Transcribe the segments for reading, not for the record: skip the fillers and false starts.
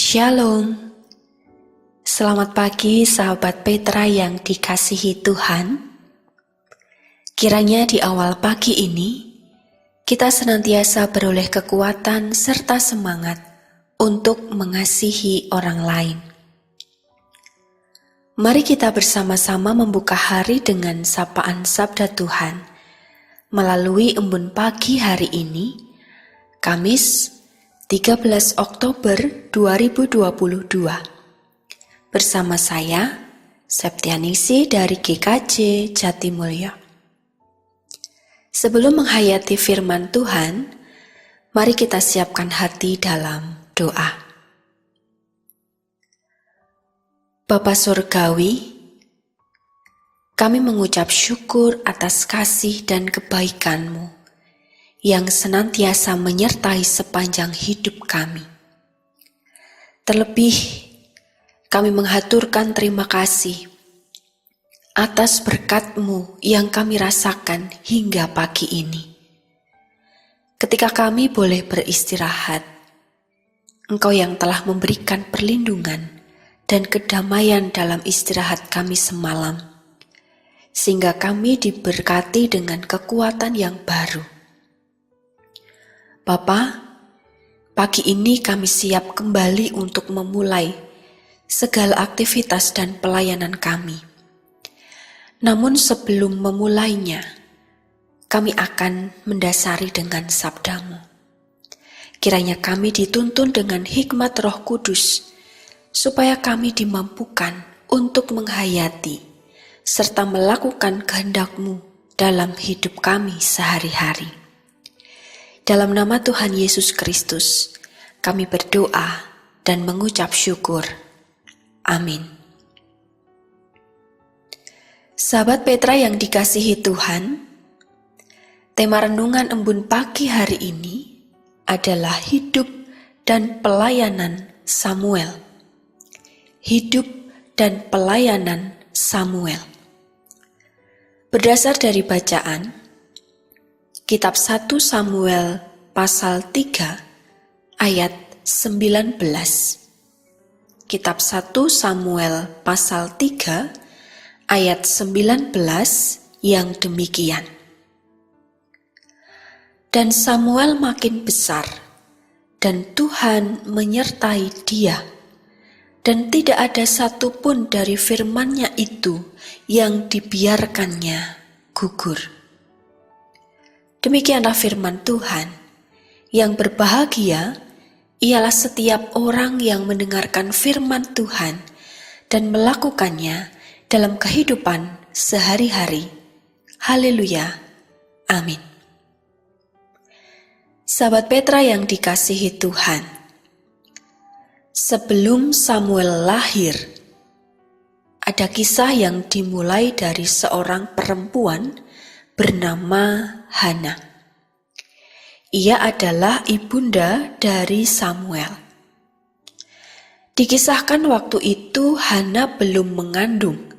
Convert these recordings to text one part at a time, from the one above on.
Shalom. Selamat pagi sahabat Petra yang dikasihi Tuhan. Kiranya di awal pagi ini, kita senantiasa beroleh kekuatan serta semangat untuk mengasihi orang lain. Mari kita bersama-sama membuka hari dengan sapaan Sabda Tuhan melalui embun pagi hari ini, Kamis 13 Oktober 2022. Bersama saya, Septianisi dari GKJ Jatimulyo. Sebelum menghayati firman Tuhan, mari kita siapkan hati dalam doa. Bapa Surgawi, kami mengucap syukur atas kasih dan kebaikan-Mu yang senantiasa menyertai sepanjang hidup kami. Terlebih, kami menghaturkan terima kasih atas berkat-Mu yang kami rasakan hingga pagi ini. Ketika kami boleh beristirahat, Engkau yang telah memberikan perlindungan dan kedamaian dalam istirahat kami semalam, sehingga kami diberkati dengan kekuatan yang baru. Bapa, pagi ini kami siap kembali untuk memulai segala aktivitas dan pelayanan kami. Namun sebelum memulainya, kami akan mendasari dengan sabda-Mu. Kiranya kami dituntun dengan hikmat Roh Kudus, supaya kami dimampukan untuk menghayati serta melakukan kehendak-Mu dalam hidup kami sehari-hari. Dalam nama Tuhan Yesus Kristus, kami berdoa dan mengucap syukur. Amin. Sahabat Petra yang dikasihi Tuhan, tema renungan embun pagi hari ini adalah hidup dan pelayanan Samuel. Hidup dan pelayanan Samuel. Berdasar dari bacaan Kitab 1 Samuel pasal 3 ayat 19. Kitab 1 Samuel pasal 3 ayat 19 yang demikian. Dan Samuel makin besar, dan Tuhan menyertai dia, dan tidak ada satupun dari firman-Nya itu yang dibiarkannya gugur. Demikianlah firman Tuhan, yang berbahagia ialah setiap orang yang mendengarkan firman Tuhan dan melakukannya dalam kehidupan sehari-hari. Haleluya. Amin. Sahabat Petra yang dikasihi Tuhan, sebelum Samuel lahir, ada kisah yang dimulai dari seorang perempuan bernama Hana. Ia adalah ibunda dari Samuel. Dikisahkan waktu itu Hana belum mengandung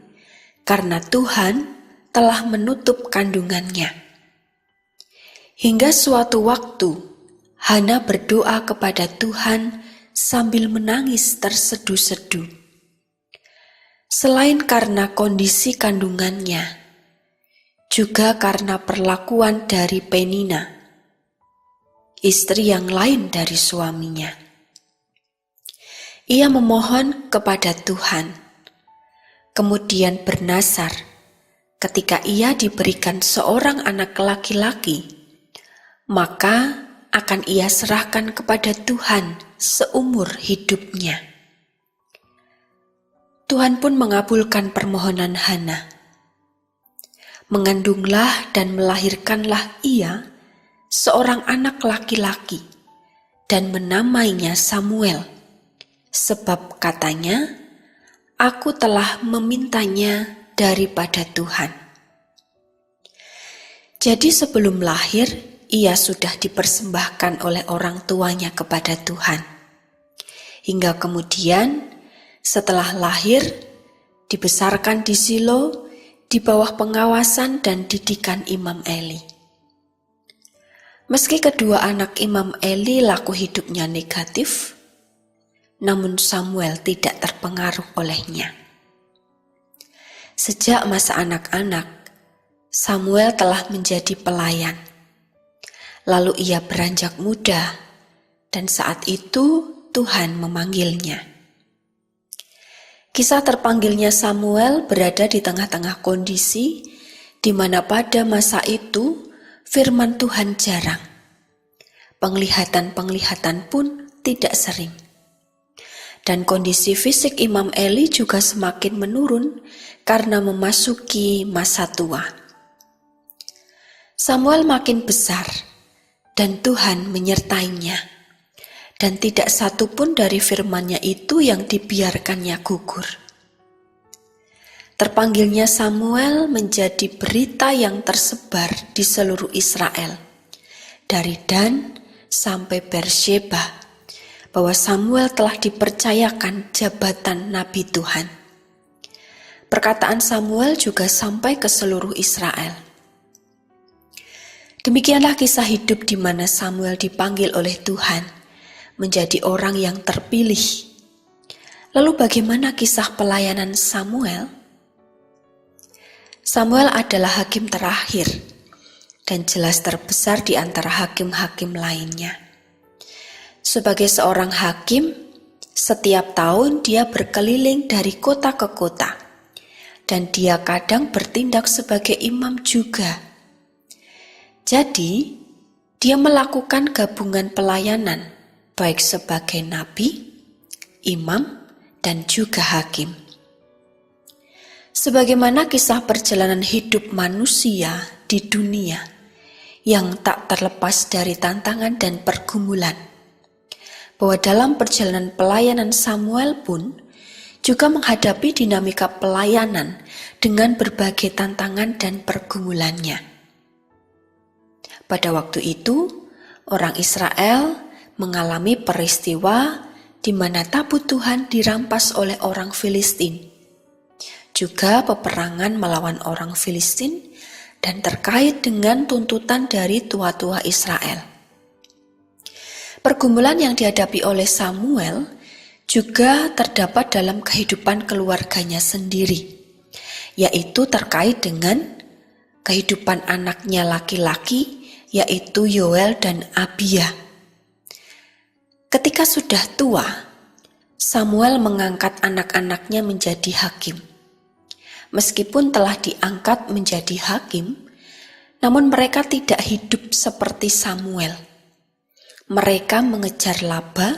karena Tuhan telah menutup kandungannya. Hingga suatu waktu Hana berdoa kepada Tuhan sambil menangis terseduh-seduh. Selain karena kondisi kandungannya, juga karena perlakuan dari Penina, istri yang lain dari suaminya. Ia memohon kepada Tuhan, kemudian bernazar ketika ia diberikan seorang anak laki-laki, maka akan ia serahkan kepada Tuhan seumur hidupnya. Tuhan pun mengabulkan permohonan Hana. Mengandunglah dan melahirkanlah ia seorang anak laki-laki dan menamainya Samuel, sebab katanya, "Aku telah memintanya daripada Tuhan." Jadi sebelum lahir, ia sudah dipersembahkan oleh orang tuanya kepada Tuhan. Hingga kemudian setelah lahir, dibesarkan di Shilo, di bawah pengawasan dan didikan Imam Eli. Meski kedua anak Imam Eli laku hidupnya negatif, namun Samuel tidak terpengaruh olehnya. Sejak masa anak-anak, Samuel telah menjadi pelayan. Lalu ia beranjak muda, dan saat itu Tuhan memanggilnya. Kisah terpanggilnya Samuel berada di tengah-tengah kondisi di mana pada masa itu firman Tuhan jarang. Penglihatan-penglihatan pun tidak sering. Dan kondisi fisik Imam Eli juga semakin menurun karena memasuki masa tua. Samuel makin besar dan Tuhan menyertainya. Dan tidak satu pun dari firman-Nya itu yang dibiarkannya gugur. Terpanggilnya Samuel menjadi berita yang tersebar di seluruh Israel, dari Dan sampai Beersheba, bahwa Samuel telah dipercayakan jabatan Nabi Tuhan. Perkataan Samuel juga sampai ke seluruh Israel. Demikianlah kisah hidup di mana Samuel dipanggil oleh Tuhan menjadi orang yang terpilih. Lalu bagaimana kisah pelayanan Samuel? Samuel adalah hakim terakhir dan jelas terbesar di antara hakim-hakim lainnya. Sebagai seorang hakim, setiap tahun dia berkeliling dari kota ke kota dan dia kadang bertindak sebagai imam juga. Jadi, dia melakukan gabungan pelayanan baik sebagai nabi, imam, dan juga hakim. Sebagaimana kisah perjalanan hidup manusia di dunia yang tak terlepas dari tantangan dan pergumulan, bahwa dalam perjalanan pelayanan Samuel pun juga menghadapi dinamika pelayanan dengan berbagai tantangan dan pergumulannya. Pada waktu itu, orang Israel mengalami peristiwa di mana tabut Tuhan dirampas oleh orang Filistin. Juga peperangan melawan orang Filistin dan terkait dengan tuntutan dari tua-tua Israel. Pergumulan yang dihadapi oleh Samuel juga terdapat dalam kehidupan keluarganya sendiri, yaitu terkait dengan kehidupan anaknya laki-laki, yaitu Yoel dan Abia. Ketika sudah tua, Samuel mengangkat anak-anaknya menjadi hakim. Meskipun telah diangkat menjadi hakim, namun mereka tidak hidup seperti Samuel. Mereka mengejar laba,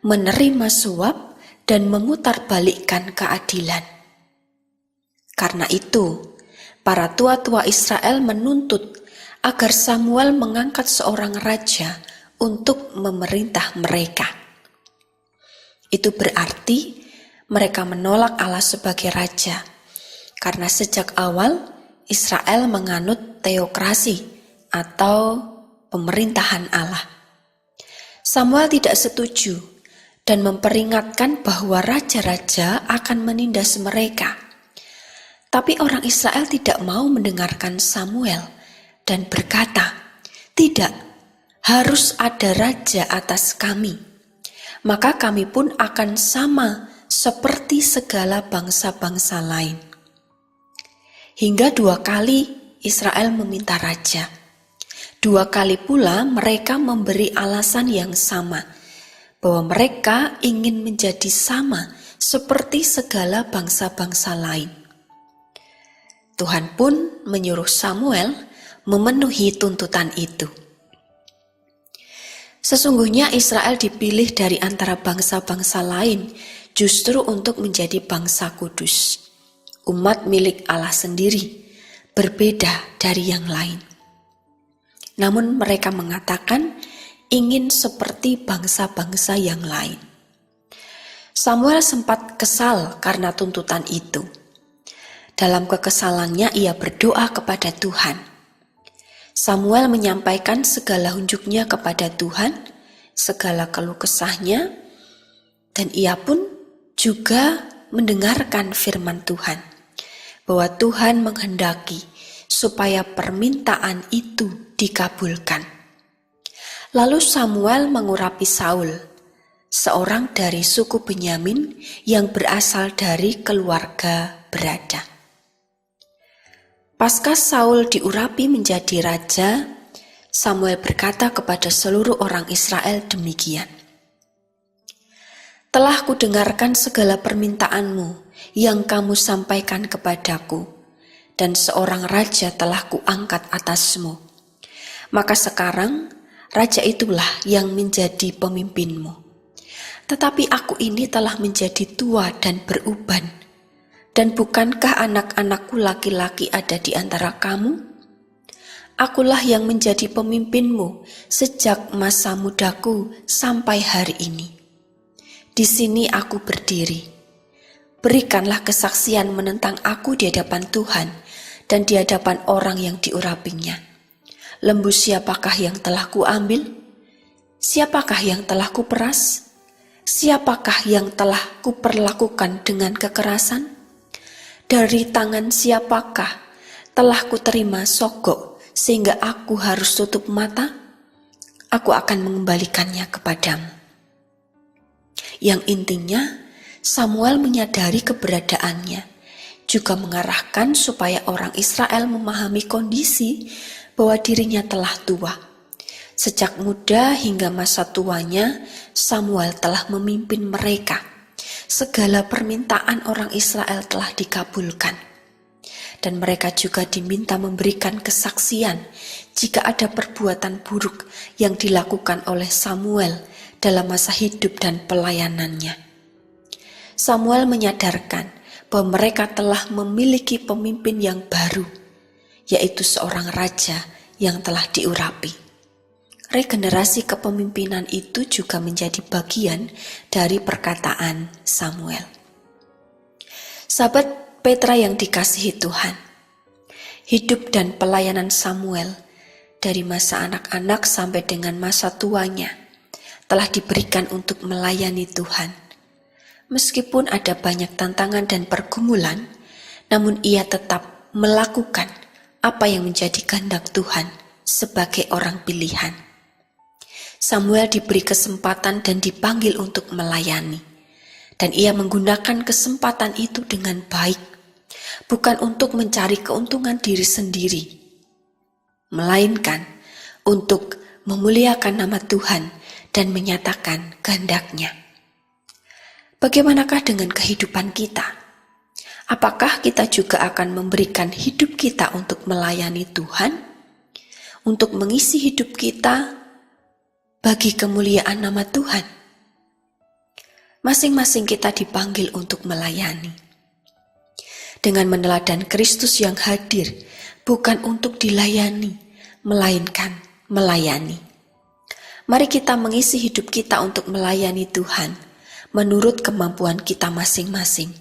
menerima suap, dan memutarbalikkan keadilan. Karena itu, para tua-tua Israel menuntut agar Samuel mengangkat seorang raja untuk memerintah mereka. Itu berarti mereka menolak Allah sebagai raja, karena sejak awal Israel menganut teokrasi atau pemerintahan Allah. Samuel tidak setuju dan memperingatkan bahwa raja-raja akan menindas mereka. Tapi orang Israel tidak mau mendengarkan Samuel dan berkata, "Tidak, harus ada raja atas kami, maka kami pun akan sama seperti segala bangsa-bangsa lain." Hingga 2 kali Israel meminta raja. 2 kali pula mereka memberi alasan yang sama, bahwa mereka ingin menjadi sama seperti segala bangsa-bangsa lain. Tuhan pun menyuruh Samuel memenuhi tuntutan itu. Sesungguhnya Israel dipilih dari antara bangsa-bangsa lain justru untuk menjadi bangsa kudus, umat milik Allah sendiri, berbeda dari yang lain. Namun mereka mengatakan ingin seperti bangsa-bangsa yang lain. Samuel sempat kesal karena tuntutan itu. Dalam kekesalannya ia berdoa kepada Tuhan. Samuel menyampaikan segala unjuknya kepada Tuhan, segala keluh kesahnya, dan ia pun juga mendengarkan firman Tuhan, bahwa Tuhan menghendaki supaya permintaan itu dikabulkan. Lalu Samuel mengurapi Saul, seorang dari suku Benyamin yang berasal dari keluarga berada. Pasca Saul diurapi menjadi raja, Samuel berkata kepada seluruh orang Israel demikian, "Telah kudengarkan segala permintaanmu yang kamu sampaikan kepadaku, dan seorang raja telah kuangkat atasmu. Maka sekarang raja itulah yang menjadi pemimpinmu. Tetapi aku ini telah menjadi tua dan beruban, dan bukankah anak-anakku laki-laki ada di antara kamu? Akulah yang menjadi pemimpinmu sejak masa mudaku sampai hari ini. Di sini aku berdiri. Berikanlah kesaksian menentang aku di hadapan Tuhan dan di hadapan orang yang diurapinya. Lembu siapakah yang telah kuambil? Siapakah yang telah kuperas? Siapakah yang telah kuperlakukan dengan kekerasan? Dari tangan siapakah telah kuterima sogok sehingga aku harus tutup mata? Aku akan mengembalikannya kepadamu." Yang intinya, Samuel menyadari keberadaannya, juga mengarahkan supaya orang Israel memahami kondisi bahwa dirinya telah tua. Sejak muda hingga masa tuanya, Samuel telah memimpin mereka. Segala permintaan orang Israel telah dikabulkan. Dan mereka juga diminta memberikan kesaksian jika ada perbuatan buruk yang dilakukan oleh Samuel dalam masa hidup dan pelayanannya. Samuel menyadarkan bahwa mereka telah memiliki pemimpin yang baru, yaitu seorang raja yang telah diurapi. Regenerasi kepemimpinan itu juga menjadi bagian dari perkataan Samuel. Sahabat Petra yang dikasihi Tuhan, hidup dan pelayanan Samuel dari masa anak-anak sampai dengan masa tuanya telah diberikan untuk melayani Tuhan. Meskipun ada banyak tantangan dan pergumulan, namun ia tetap melakukan apa yang menjadi kehendak Tuhan sebagai orang pilihan. Samuel diberi kesempatan dan dipanggil untuk melayani, dan ia menggunakan kesempatan itu dengan baik, bukan untuk mencari keuntungan diri sendiri, melainkan untuk memuliakan nama Tuhan dan menyatakan kehendak-Nya. Bagaimanakah dengan kehidupan kita? Apakah kita juga akan memberikan hidup kita untuk melayani Tuhan, untuk mengisi hidup kita bagi kemuliaan nama Tuhan? Masing-masing kita dipanggil untuk melayani. Dengan meneladan Kristus yang hadir, bukan untuk dilayani, melainkan melayani. Mari kita mengisi hidup kita untuk melayani Tuhan, menurut kemampuan kita masing-masing.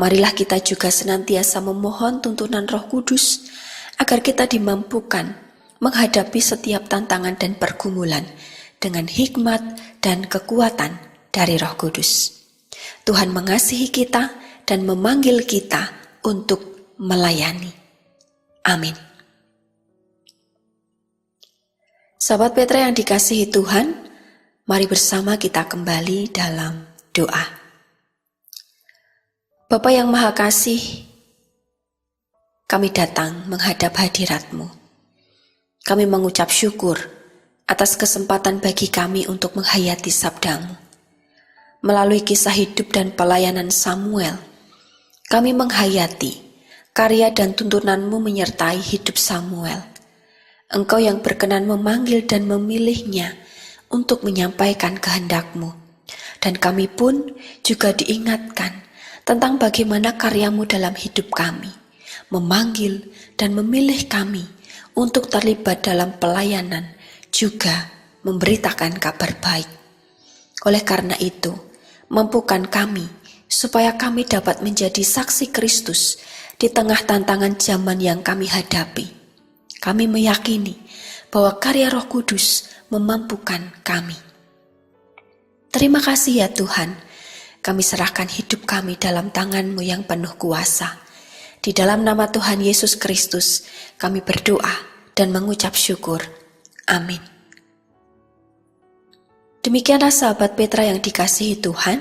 Marilah kita juga senantiasa memohon tuntunan Roh Kudus, agar kita dimampukan menghadapi setiap tantangan dan pergumulan dengan hikmat dan kekuatan dari Roh Kudus. Tuhan mengasihi kita dan memanggil kita untuk melayani. Amin. Sahabat Petra yang dikasihi Tuhan, mari bersama kita kembali dalam doa. Bapa yang Maha Kasih, kami datang menghadap hadirat-Mu. Kami mengucap syukur atas kesempatan bagi kami untuk menghayati sabda-Mu. Melalui kisah hidup dan pelayanan Samuel, kami menghayati karya dan tuntunan-Mu menyertai hidup Samuel. Engkau yang berkenan memanggil dan memilihnya untuk menyampaikan kehendak-Mu. Dan kami pun juga diingatkan tentang bagaimana karya-Mu dalam hidup kami, memanggil dan memilih kami untuk terlibat dalam pelayanan, juga memberitakan kabar baik. Oleh karena itu, mampukan kami supaya kami dapat menjadi saksi Kristus di tengah tantangan zaman yang kami hadapi. Kami meyakini bahwa karya Roh Kudus memampukan kami. Terima kasih ya Tuhan, kami serahkan hidup kami dalam tangan-Mu yang penuh kuasa. Di dalam nama Tuhan Yesus Kristus, kami berdoa dan mengucap syukur. Amin. Demikianlah sahabat Petra yang dikasihi Tuhan,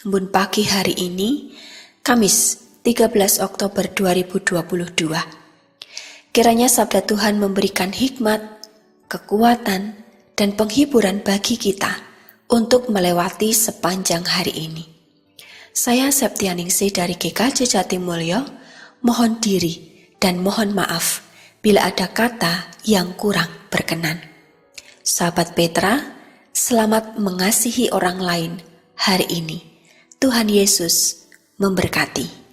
embun pagi hari ini, Kamis 13 Oktober 2022. Kiranya sabda Tuhan memberikan hikmat, kekuatan, dan penghiburan bagi kita untuk melewati sepanjang hari ini. Saya Septianingsih dari GKJ Jatimulyo, mohon diri dan mohon maaf bila ada kata yang kurang berkenan. Sahabat Petra, selamat mengasihi orang lain hari ini. Tuhan Yesus memberkati.